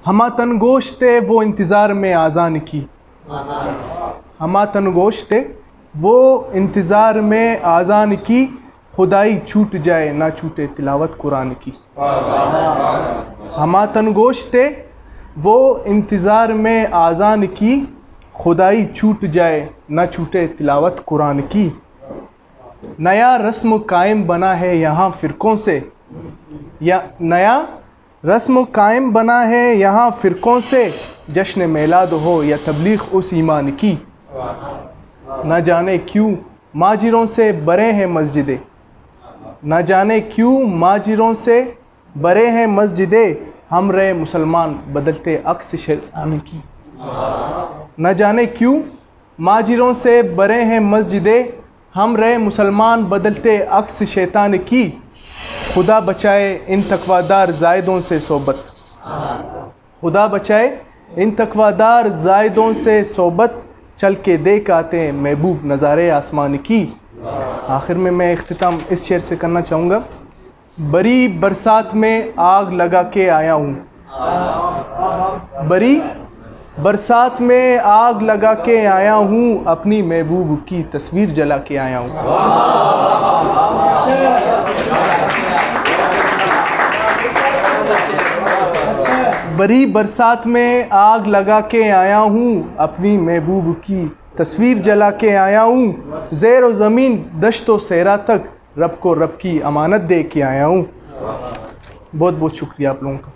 हमा तन गोश्ते वो इंतज़ार में आज़ान की, हमा तन गोश्ते वो इंतज़ार में आज़ान की, खुदाई छूट जाए ना छूटे तिलावत कुरान की। हमा तन गोश्ते वो इंतज़ार में आज़ान की, खुदाई छूट जाए ना छूटे तिलावत कुरान की। नया रस्म कायम बना है यहाँ फ़िरक़ों से, या नया रस्म कायम बना है यहाँ फ़िरक़ों से, जश्न मेलाद हो या तबलीग उस ईमान की। न जाने क्यों माजिरों से बरे हैं मस्जिदें, न जाने क्यों माजिरों से बरे हैं मस्जिदें, हम रहे मुसलमान बदलते अक्स शैतान की। न जाने क्यों माजिरों से बरे हैं मस्जिदें, हम रहे मुसलमान बदलते अक्स शैतान की। खुदा बचाए इन तकवादार जायदों से सोबत, खुदा बचाए इन तकवादार जायदों से सोबत, चल के देख आते हैं महबूब नज़ारे आसमान की। आखिर में मैं इख्तिताम इस शेर से करना चाहूँगा। बड़ी बरसात में आग लगा के आया हूँ, बड़ी बरसात में आग लगा के आया हूँ, अपनी महबूब की तस्वीर जला के आया हूँ। बड़ी बरसात में आग लगा के आया हूँ, अपनी महबूब की तस्वीर जला के आया हूँ। ज़ेर व ज़मीन दश्त व सहरा तक रब को रब की अमानत दे के आया हूँ। बहुत बहुत शुक्रिया आप लोगों का।